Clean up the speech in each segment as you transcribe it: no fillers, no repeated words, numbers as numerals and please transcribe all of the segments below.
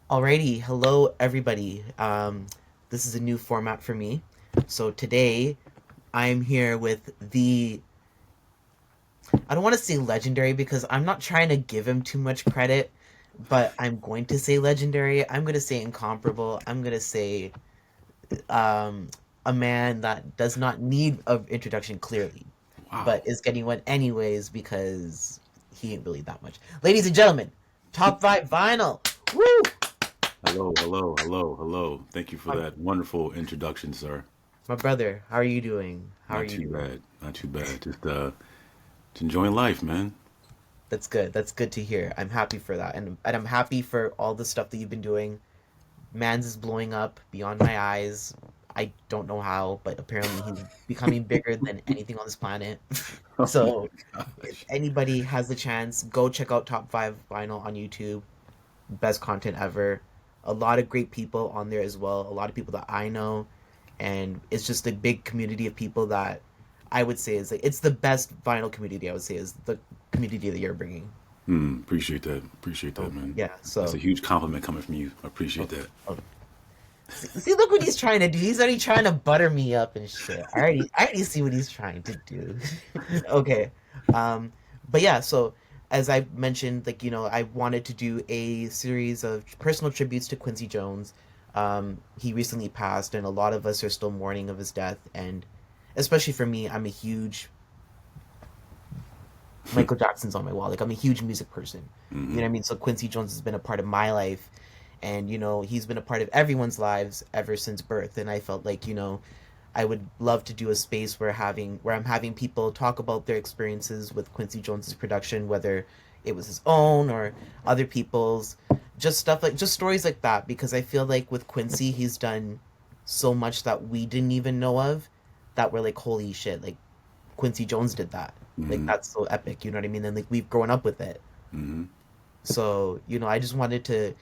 Alrighty, hello everybody. This is a new format for me. So today I'm here with I don't want to say legendary because I'm not trying to give him too much credit, but I'm going to say legendary. I'm going to say incomparable. I'm going to say um, a man that does not need an introduction clearly, but Wow. is getting one anyways because he ain't really that much. Ladies and gentlemen, top five vinyl. Woo! Hello, hello, hello, hello. Thank you for My, that wonderful introduction, sir. my brother, how are you doing? How are Not you too doing? bad. Not too bad. Just enjoying life, man. That's good. That's good to hear. I'm happy for that, and I'm happy for all the stuff that you've been doing. Mans is blowing up beyond my eyes. I don't know how, but apparently he's becoming bigger than anything on this planet. Oh my So, if gosh. anybody has the chance, go check out Top 5 Vinyl on YouTube. Best content ever. A lot of great people on there as well. A lot of people that I know, and it's just a big community of people that I would say is like it's the best vinyl community. I would say is the community that you're bringing. Appreciate that. Appreciate that, So man. yeah, That's a so huge compliment coming from you. I appreciate oh, that. oh. See, look what he's trying to do. He's already trying to butter me up and shit. I already see what he's trying to do. Okay, um, but yeah, so as I mentioned, like I wanted to do a series of personal tributes to Quincy Jones. He recently passed, and a lot of us are still mourning of his death. And especially for me, I'm a huge Michael Jackson's on my wall. Like I'm a huge music person. You know hmm what I mean? So Quincy Jones has been a part of my life, and he's been a part of everyone's lives ever since birth. And I felt like I would love to do a space where I'm having people talk about their experiences with Quincy Jones's production, whether it was his own or other people's, just stuff like just stories like that. Because I feel like with Quincy, he's done so much that we didn't even know of, that we're like, holy shit, like Quincy Jones did that. Like hmm that's so epic, you know what I mean? And like we've grown up with it. hmm So, I just wanted to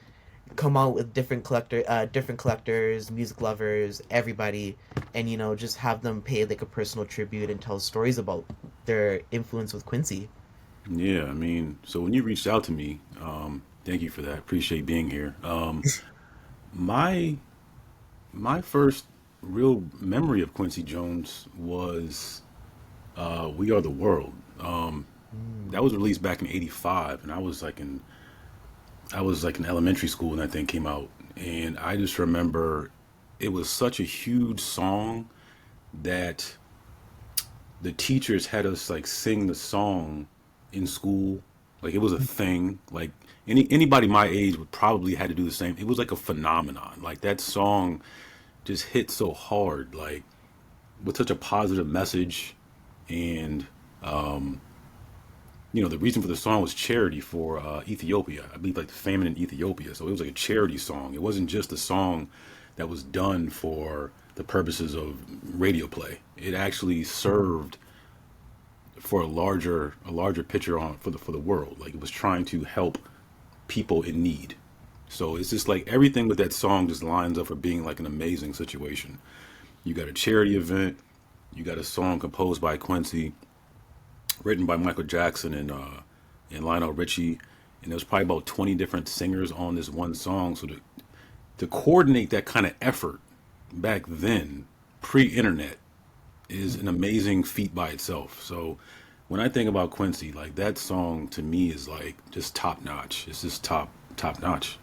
come out with different collectors, music lovers, everybody, and just have them pay like a personal tribute and tell stories about their influence with Quincy. Yeah, I mean, so when you reached out to me, thank you for that. Appreciate being here. My my first real memory of Quincy Jones was "We Are the World." That Mm. was released back in '85, and I was like in elementary school when that thing came out, and I just remember it was such a huge song that the teachers had us like sing the song in school. Like it was a thing. Like anybody my age would probably had to do the same. It was like a phenomenon. Like that song just hit so hard. Like with such a positive message, and the reason for the song was charity for Ethiopia. I believe like the famine in Ethiopia. So it was like a charity song. It wasn't just a song that was done for the purposes of radio play. It actually served for a larger picture on for the world. Like it was trying to help people in need. So it's just like everything with that song just lines up for being like an amazing situation. You got a charity event, you got a song composed by Quincy, written by Michael Jackson and Lionel Richie, and there's probably about 20 different singers on this one song. So to coordinate that kind of effort back then, pre-internet, is an amazing feat by itself. So when I think about Quincy, like that song to me is like just top notch. It's just top notch.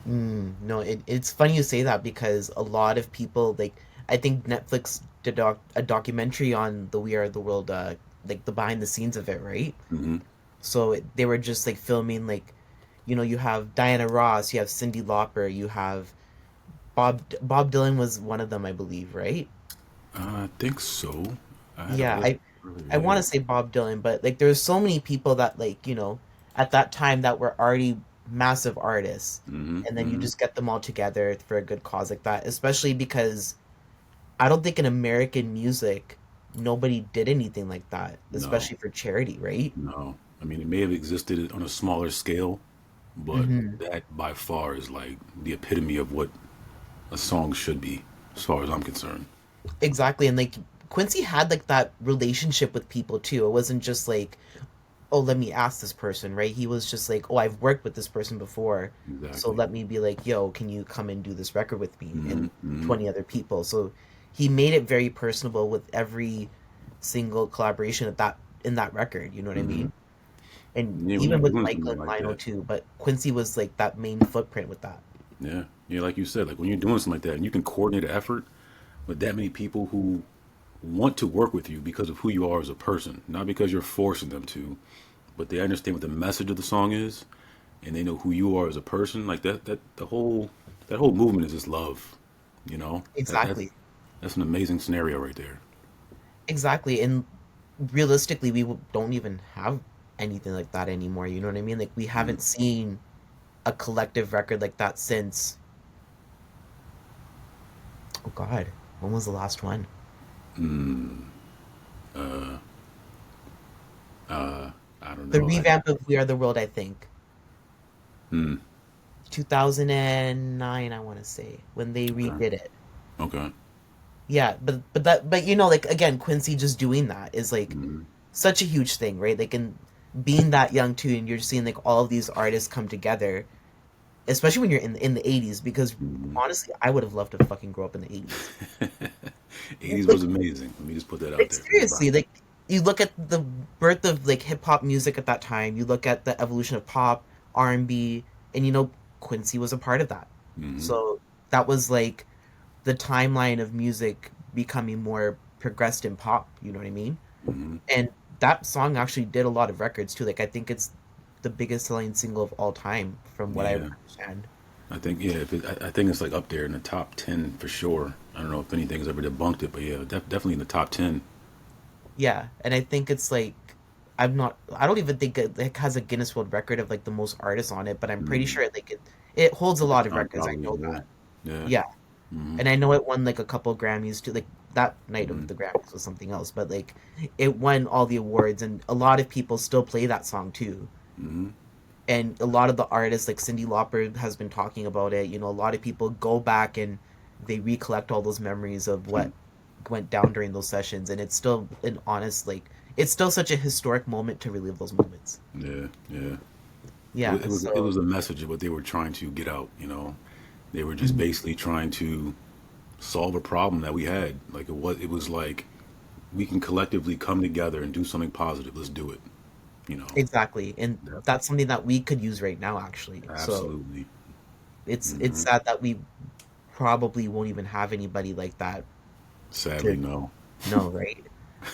No, it's funny you say that because a lot of people like I think Netflix did a documentary on the We Are the World, like the behind the scenes of it, right? hmm So they were just like filming like, you have Diana Ross, you have Cyndi Lauper, you have Bob Dylan was one of them, I believe, right? I think so. I had a Yeah, look earlier. I want Yeah. to say Bob Dylan, but like there's so many people that like, at that time that were already massive artists. hmm And then you hmm just get them all together for a good cause like that, especially because I don't think in American music nobody did anything like that, No, especially for charity, right? no. I mean, it may have existed on a smaller scale, but Hmm. that by far is like the epitome of what a song should be, as far as I'm concerned. Exactly. And like Quincy had like that relationship with people too. It wasn't just like oh, let me ask this person, right? He was just like, oh, I've worked with this person before, so Exactly. let me be like, yo, can you come and do this record with me Hmm. and Hmm. 20 other people? So he made it very personable with every single collaboration of that in that record, you know what I Hmm. mean? And Yeah, when you're even with doing Michael something and like Lionel that, too, but Quincy was like that main footprint with that. yeah, yeah, like you said, like when you're doing something like that, and you can coordinate an effort with that many people who want to work with you because of who you are as a person, not because you're forcing them to, but they understand what the message of the song is, and they know who you are as a person. Like that that whole movement is just love, you know. Exactly. That's an amazing scenario right there. Exactly. And realistically, don't even have anything like that anymore, you know what I mean? Like we Mm. haven't seen a collective record like that since, oh God, when was the last one? I don't The know. revamp of We Are the World, I think. Mm, 2009, I want to say, when they okay, redid it. okay. Yeah, but you know, like again, Quincy just doing that is like Hmm. such a huge thing, right? Like in being that young too, and you're seeing like all of these artists come together, especially when you're in the 80s, because Hmm. honestly, I would have loved to fucking grow up in the 80s. 80s Like was amazing. Let me just put that out like there for everybody. seriously, like you look at the birth of like hip hop music at that time, you look at the evolution of pop, R&B, and you know Quincy was a part of that. Hmm. So that was like the timeline of music becoming more progressed in pop, you know what I mean? Hmm. And that song actually did a lot of records too. Like I think it's the biggest selling single of all time from what I Yeah. understand. I think yeah, I think it's like up there in the top 10 for sure. I don't know if anything's ever debunked it, but yeah, definitely in the top 10. Yeah, and I think it's like I don't even think it has a Guinness World Record of like the most artists on it, but I'm pretty Mm. sure like it holds a At the lot of time, records. I probably know yeah, that. yeah. Yeah. Hmm. And I know it won like a couple Grammys too. Like that night of Hmm. the Grammys was something else, but like it won all the awards and a lot of people still play that song too. Hmm. And a lot of the artists like Cyndi Lauper has been talking about it. You know, a lot of people go back and they recollect all those memories of what went down during those sessions, and it's still an honest like it's still such a historic moment to relive those moments. Yeah, yeah. Yeah, It so was a message of what they were trying to get out. You know, they were just mhm, basically trying to solve a problem that we had. Like it was like we can collectively come together and do something positive. Let's do it. You know. exactly, and Yep. that's something that we could use right now actually. So Absolutely. it's Hmm. sad that we probably won't even have anybody like that Sadly, to no. know, right?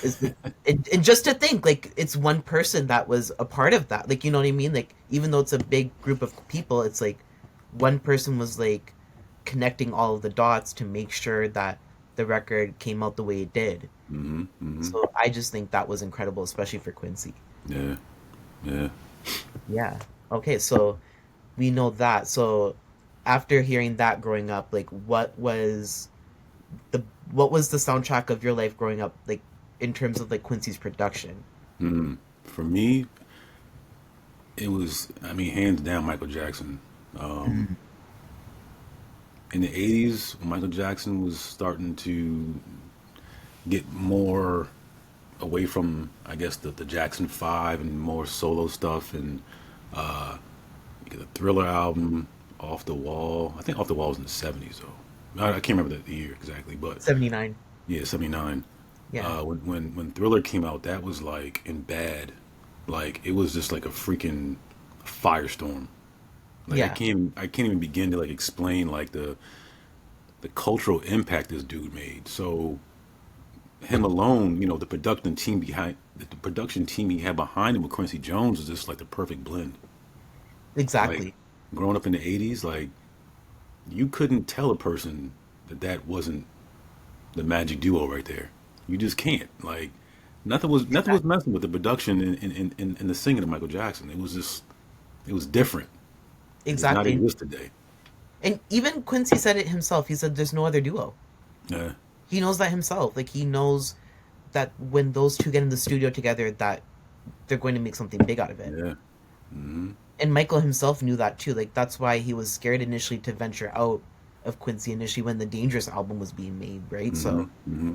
Is the and just to think, like it's one person that was a part of that. Like you know what I mean? Like even though it's a big group of people, it's like one person was like connecting all of the dots to make sure that the record came out the way it did. Hmm. Hmm. So I just think that was incredible, especially for Quincy. Yeah, yeah. Yeah. Okay, so we know that. So after hearing that growing up, like the what was the soundtrack of your life growing up, like in terms of like Quincy's production? For me, it was, I mean, hands down, Michael Jackson. Mm. In the 80s, when Michael Jackson was starting to get more away from, I guess, the Jackson 5 and more solo stuff, and the Thriller album, Off the Wall. I think Off the Wall was in the 70s, though. I can't remember the year exactly, but 79. yeah, 79. Yeah. When Thriller came out, that was like in bad. Like, it was just like a freaking firestorm. Like Yeah. I can't even begin to like explain like the cultural impact this dude made. So him alone, you know, the production team he had behind him with Quincy Jones is just like the perfect blend. Like Exactly. growing up in the 80s, like you couldn't tell a person that that wasn't the magic duo right there. You just can't. Like nothing was Exactly. messing with the production and the singing of Michael Jackson. It was just it was different. It does not Exactly. exist today. And even Quincy said it himself. He said there's no other duo. Yeah. He knows that himself. Like he knows that when those two get in the studio together that they're going to make something big out of it. Yeah. Hmm. And Michael himself knew that too. Like that's why he was scared initially to venture out of Quincy initially when the Dangerous album was being made, right? Hmm. So, Hmm.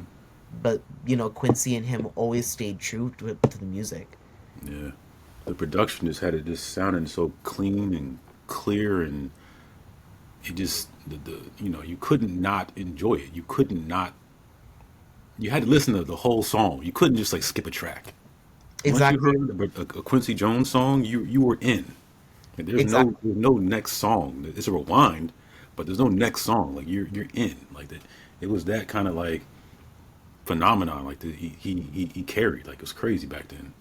but you know, Quincy and him always stayed true to the music. Yeah. The production just had it just sounding so clean and clear, and it just the you couldn't not enjoy it. You couldn't not. You had to listen to the whole song. You couldn't just like skip a track. Once you Exactly. heard a Quincy Jones song, you were in. And Exactly. there's no next song. It's a rewind, but there's no next song. Like you're in. Like that. It was that kind of like phenomenon. Like he carried. Like it was crazy back then.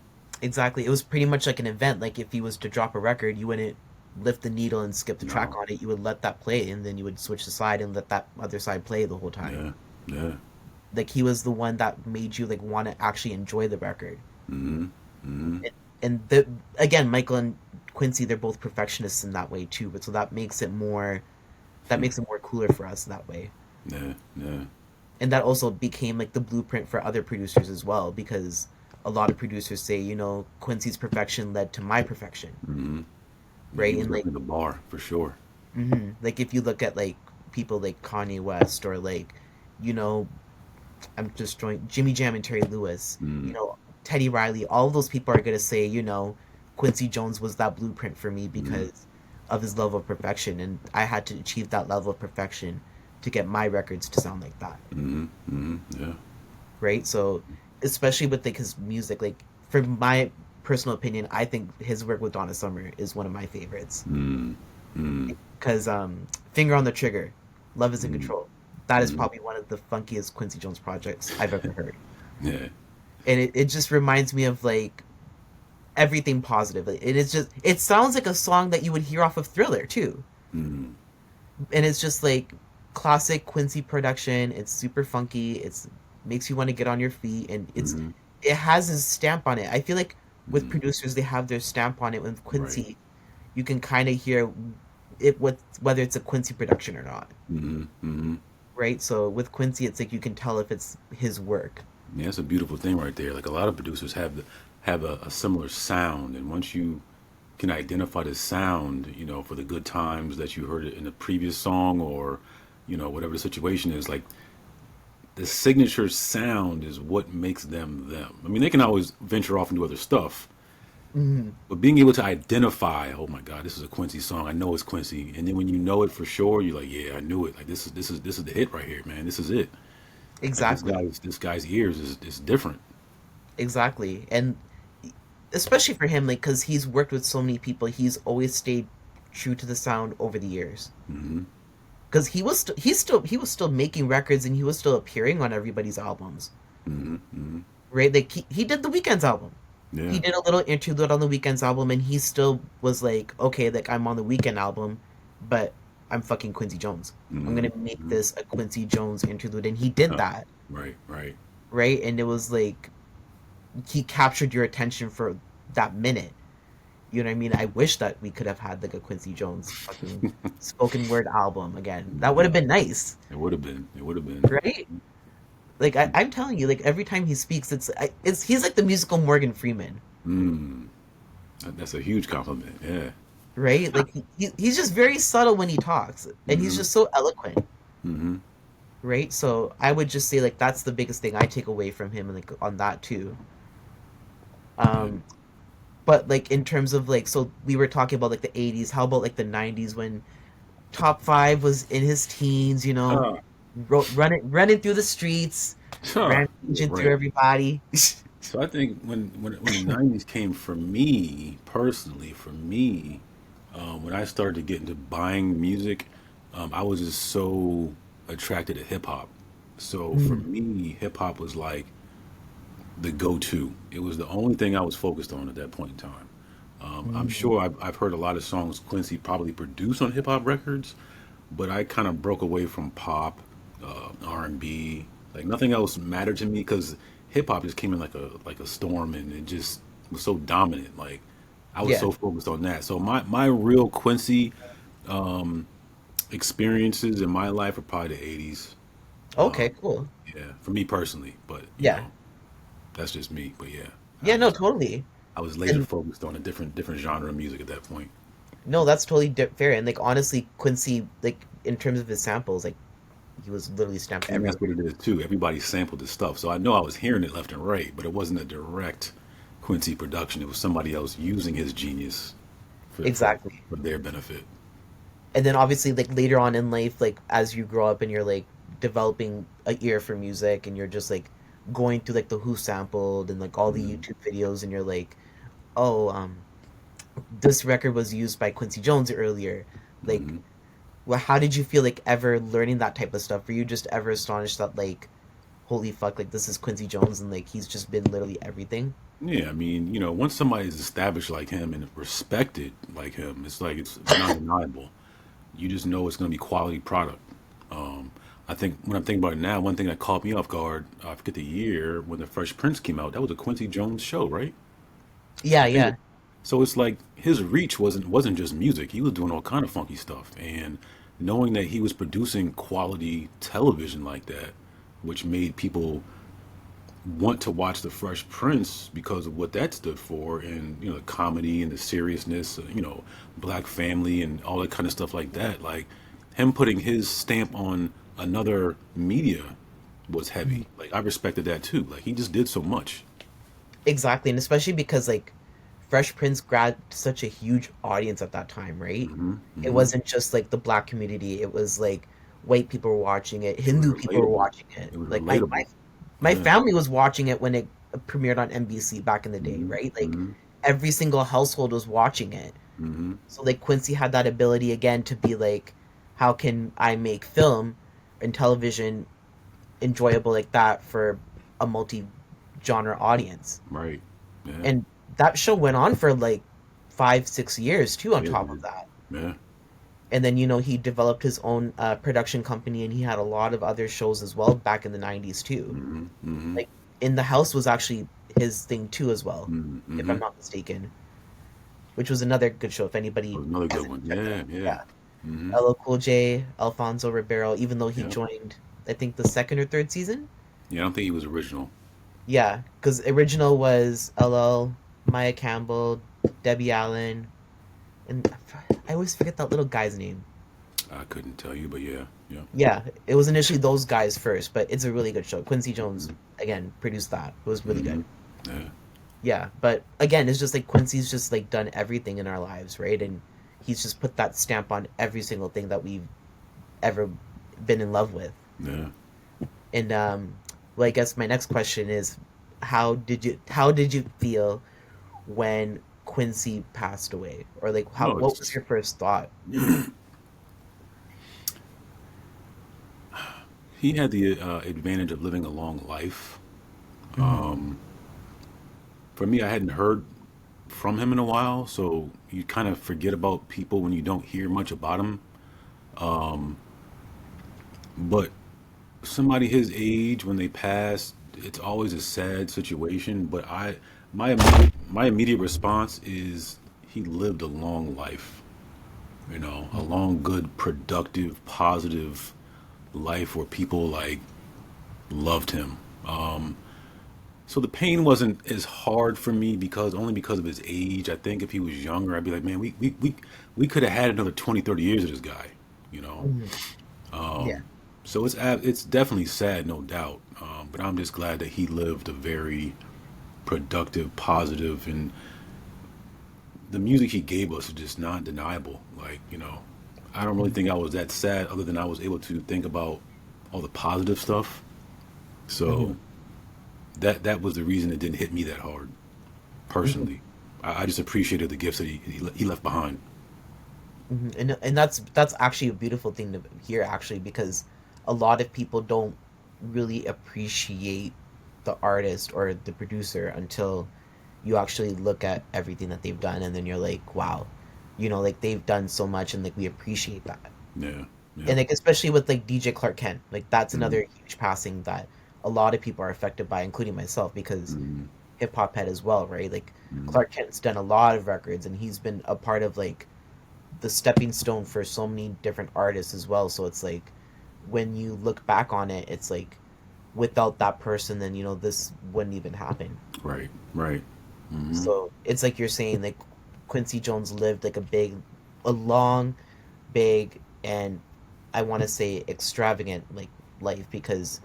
Exactly. It was pretty much like an event. Like if he was to drop a record, you wouldn't lift the needle and skip the track No. on it. You would let that play, and then you would switch the side and let that other side play the whole time. Yeah. Yeah. Like he was the one that made you like want to actually enjoy the record. Mm-hmm. Mm-hmm. And the again, Michael and Quincy, they're both perfectionists in that way too. But so that makes it more cooler for us that way. Yeah. Yeah. And that also became like the blueprint for other producers as well, because a lot of producers say, Quincy's perfection led to my perfection, Mm-hmm. Yeah, he right? was And like, definitely the bar for sure. like if you look at like people like Kanye West or like, you know, I'm just drawing Jimmy Jam and Terry Lewis, Mm-hmm. Teddy Riley, all of those people are gonna say, Quincy Jones was that blueprint for me Mm-hmm. because of his level of perfection, and I had to achieve that level of perfection to get my records to sound like that, Mm-hmm. Mm-hmm. Yeah. right? So, especially with like his music, like for my personal opinion, I think his work with Donna Summer is one of my favorites Mm-hmm. because Finger on the Trigger, Love is in Mm-hmm. Control. That is Mm-hmm. probably one of the funkiest Quincy Jones projects I've ever heard. Yeah. And it just reminds me of like everything positive. It is just it sounds like a song that you would hear off of Thriller too. Mm-hmm. And it's just like classic Quincy production. It's super funky. It's makes you want to get on your feet, and Mm-hmm. it has his stamp on it. I feel like with Mm-hmm. producers they have their stamp on it. With Right. Quincy, you can kind of hear it with whether it's a Quincy production or not, Mm-hmm. Mm-hmm. right? So with Quincy, it's like you can tell if it's his work. Yeah, that's a beautiful thing right there. Like a lot of producers have a similar sound, and once you can identify the sound, for the good times that you heard it in a previous song, or whatever the situation is, like the signature sound is what makes them them. I mean, they can always venture off into other stuff, Hmm. but being able to identify, oh my God, this is a Quincy song. I know it's Quincy, and then when you know it for sure, you're like, yeah, I knew it. Like this is the hit right here, man. This is it. Like Exactly, this guy's ears is different. exactly, and especially for him, like because he's worked with so many people, he's always stayed true to the sound over the years. Mm-hmm. Because he was still making records and he was still appearing on everybody's albums, Mm-hmm. Mm-hmm. right? Like he did the Weeknd's album. He Yeah. did a little interlude on the Weeknd's album, and he still was like, okay, like I'm on the Weeknd album, but I'm fucking Quincy Jones. I'm Mm-hmm. gonna make Mm-hmm. this a Quincy Jones interlude, and he did Huh. that, Right. Right. right? And it was like he captured your attention for that minute. You know what I mean? I wish that we could have had like a Quincy Jones fucking spoken word album again. That would have Yeah. been nice, It would have been. It would have been. right? Like I'm telling you, like every time he speaks, it's he's like the musical Morgan Freeman, Mm. That's a huge compliment. Yeah. right? Like he's just very subtle when he talks, and he's Mm-hmm. just so eloquent, Mm-hmm. right? So I would just say like that's the biggest thing I take away from him, like on that too. Yeah. Um, but like in terms of like, so we were talking about like the '80s. How about like the '90s when Top Five was in his teens? Huh. Running through the streets, Huh. rampaging through Right. everybody. So I think when the '90s came for me personally, when I started to get into buying music, I was just so attracted to hip hop. So for Mm, me, hip hop was like the go-to. It was the only thing I was focused on at that point in time. I'm mm, sure I've heard a lot of songs Quincy probably produced on hip hop records, but I kind of broke away from pop, R&B. Like nothing else mattered to me because hip hop just came in like a storm, and it just was so dominant. Like I was yeah. so focused on that. So my real Quincy experiences in my life are probably the '80s. Okay. Cool. Yeah, for me personally, but Yeah. that's just me. But yeah, I Yeah. No. was Totally. I was laser And focused on a different genre of music at that point. no, that's totally fair. And like honestly, Quincy, like in terms of his samples, like he was literally stamped And that's what everywhere. it is too. Everybody sampled the stuff, so I know I was hearing it left and right, but it wasn't a direct Quincy production. It was somebody else using his genius Exactly. for their benefit. And then obviously like later on in life, like as you grow up and you're like developing a ear for music and you're just like going through like the Who sampled and like all the Mm-hmm. YouTube videos and you're like, oh, this record was used by Quincy Jones earlier. Like, Mm-hmm. well, how did you feel like ever learning that type of stuff? Were you just ever astonished that like, holy fuck, like this is Quincy Jones and like he's just been literally everything? Yeah, I mean, once somebody's established like him and respected like him, it's like it's not deniable. You just know it's going to be quality product. Um, I think when I'm thinking about it now, one thing that caught me off guard, I forget the year when the Fresh Prince came out. That was a Quincy Jones show, right? Yeah, I think. yeah, So it's like his reach wasn't just music. He was doing all kind of funky stuff, and knowing that he was producing quality television like that, which made people want to watch the Fresh Prince because of what that stood for, and the comedy and the seriousness, black family and all that kind of stuff like that. Like him putting his stamp on another media was mhm, heavy. Like I respected that too. Like he just did so much. exactly, and especially because like Fresh Prince grabbed such a huge audience at that time, right? Hmm. It Hmm. wasn't just like the black community; it was like white people were watching it, It was Hindu people were relatable. watching it. It was Like my relatable. my Yeah. family was watching it when it premiered on NBC back in the day, Hmm. right? Like Hmm. every single household was watching it. Hmm. So like Quincy had that ability again to be like, how can I make film and television enjoyable like that for a multi-genre audience? Right. Yeah. And that show went on for like 5 6 years too on Yeah. It top of did. that. Yeah. And then he developed his own production company and he had a lot of other shows as well back in the 90s too. Hmm. Hmm. Like In the House was actually his thing too as well, if Hmm. I'm not mistaken, which was another good show if That anybody was another good hasn't one. checked it Yeah. out. Yeah. Yeah. Hmm. LL Cool J, Alfonso Ribeiro, even though he Yeah. joined, I think the second or third season. Yeah. I don't think he was original. Yeah, because original was LL, Maya Campbell, Debbie Allen, and I always forget that little guy's name. I couldn't tell you, but yeah. Yeah. Yeah, it was initially those guys first, but it's a really good show. Quincy Jones Hmm. again produced that. It was really Hmm. good. Yeah. Yeah, but again, it's just like Quincy's just like done everything in our lives, right? And he's just put that stamp on every single thing that we've ever been in love with. Yeah. And well, I guess my next question is, how did you feel when Quincy passed away, or like how No, what was it's your first thought? he had the advantage of living a long life. Hmm. For me, I hadn't heard from him in a while, so you kind of forget about people when you don't hear much about them. But somebody his age, when they pass, it's always a sad situation. But my immediate response is he lived a long life. A long, good, productive, positive life where people like loved him. So the pain wasn't as hard for me because only because of his age. I think if he was younger, I'd be like, man, we could have had another 20, 30 years of this guy, you know. Hmm. Yeah. So it's definitely sad, no doubt. But I'm just glad that he lived a very productive, positive, and the music he gave us is just not deniable. Like, I don't really think I was that sad other than I was able to think about all the positive stuff. Hmm. So that was the reason it didn't hit me that hard Hmm. personally. I just appreciated the gifts that he left behind. And that's actually a beautiful thing to hear actually, because a lot of people don't really appreciate the artist or the producer until you actually look at everything that they've done and then you're like, wow, like they've done so much and like we appreciate that. Yeah, yeah. And like especially with like DJ Clark Kent, like that's Mm-hmm. another huge passing that a lot of people are affected by, including myself, because Mm-hmm. hip hop head as well, right? Like Mm-hmm. Clark Kent's done a lot of records and he's been a part of like the stepping stone for so many different artists as well. So it's like when you look back on it, it's like without that person, then this wouldn't even happen. Right, right. Mm-hmm. So it's like you're saying, like Quincy Jones lived like a long, big, and I want to say extravagant like life, because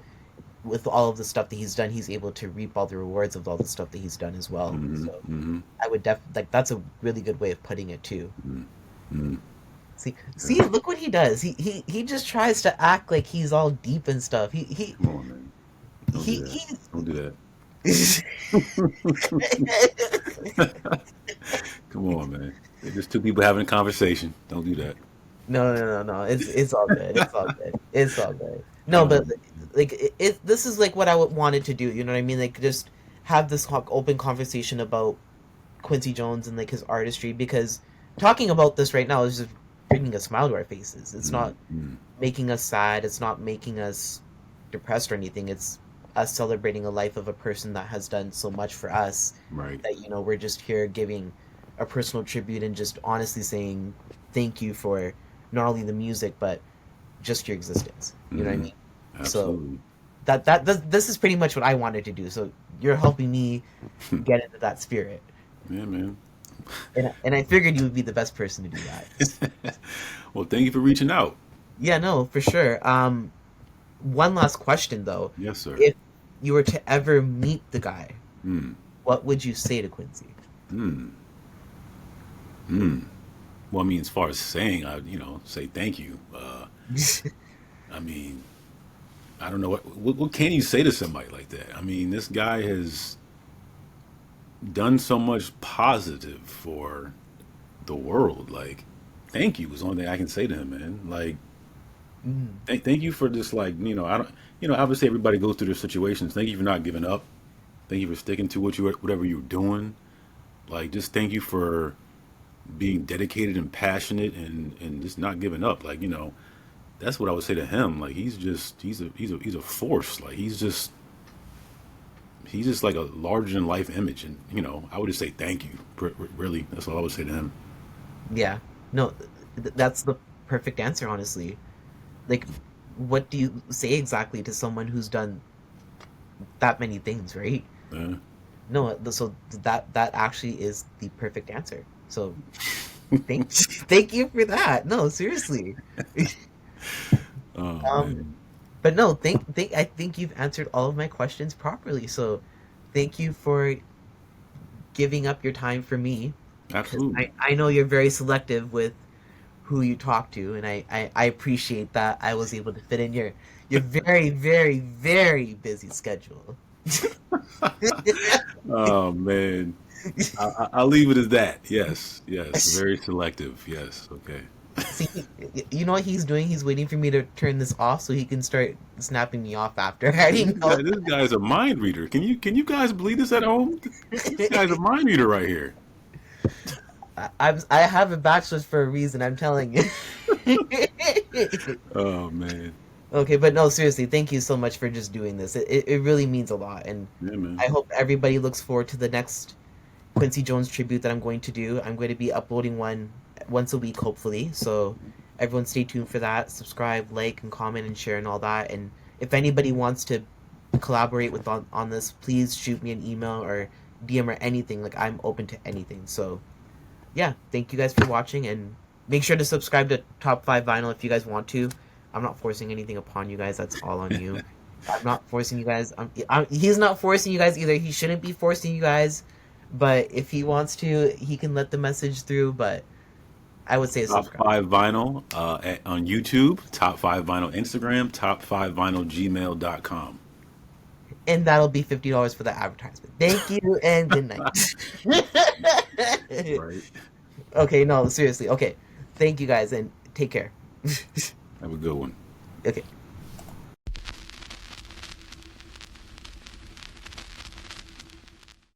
with all of the stuff that he's done, he's able to reap all the rewards of all the stuff that he's done as well. Mm-hmm. So Mm-hmm. I would like that's a really good way of putting it too. Mm-hmm. See, look what he does. He just tries to act like he's all deep and stuff. Come on, man. Don't do that. He Don't do no, that. Come on, man. It's just two people having a conversation. Don't do that. no. It's all good. It's all good. It's all good. No, but Um, like this is like what I wanted to do. You know what I mean? Like just have this open conversation about Quincy Jones and like his artistry, because talking about this right now is just bringing a smile to our faces. It's not mm-hmm. making us sad. It's not making us depressed or anything. It's us celebrating a life of a person that has done so much for us Right. that, you know, we're just here giving a personal tribute and just honestly saying thank you for not only the music but just your existence. You know what I Mm-hmm. mean? So Absolutely. this is pretty much what I wanted to do. So you're helping me get into that spirit. Yeah, man. And I figured you would be the best person to do that. Well, thank you for reaching out. Yeah, no, for sure. One last question though. Yes, sir. If you were to ever meet the guy, Mm. what would you say to Quincy? Mm. Mm. Well, I mean, as far as saying, say thank you. I mean, I don't know what can you say to somebody like that. I mean, this guy has done so much positive for the world. Like, thank you is the only thing I can say to him, man. Like, Mm, thank you for just like I don't obviously everybody goes through their situations. Thank you for not giving up. Thank you for sticking to whatever you're doing. Like, just thank you for being dedicated and passionate and just not giving up. Like, that's what I would say to him. Like, he's a force. Like, he's just like a larger than life image, and I would just say thank you. Really, that's all I would say to him. yeah. No, that's the perfect answer, honestly. Like, what do you say exactly to someone who's done that many things, right? Yeah. No, so that actually is the perfect answer. So thank you for that. No, seriously. Oh Um, man, but no, I think you've answered all of my questions properly. So thank you for giving up your time for me, because absolutely. I know you're very selective with who you talk to, and I appreciate that I was able to fit in your very, very, very busy schedule. Oh man, I'll leave it as that. Yes, yes, very selective. Yes, okay. See, you know what he's doing? He's waiting for me to turn this off so he can start snapping me off after. I This already know. guy, this guy's a mind reader. Can you guys believe this at home? This guy's a mind reader right here. I have a bachelor's for a reason. I'm telling you. Oh man, Okay, but no, seriously, thank you so much for just doing this. It really means a lot, and yeah, man. I hope everybody looks forward to the next Quincy Jones tribute that I'm going to do. I'm going to be uploading one once a week, hopefully. So everyone, stay tuned for that. Subscribe, like, and comment, and share, and all that. And if anybody wants to collaborate with on this, please shoot me an email or DM or anything. Like, I'm open to anything. So yeah, thank you guys for watching, and make sure to subscribe to Top 5 Vinyl if you guys want to. I'm not forcing anything upon you guys. That's all on you. I'm not forcing you guys. He's not forcing you guys either. He shouldn't be forcing you guys. But if he wants to, he can let the message through. But I would say Top subscribe. five vinyl on YouTube. Top five vinyl Instagram. Top five vinyl gmail.com. And that'll be $50 for the advertisement. Thank you and good night. Right. Okay, no, seriously. Okay. Thank you guys and take care. Have a good one. Okay.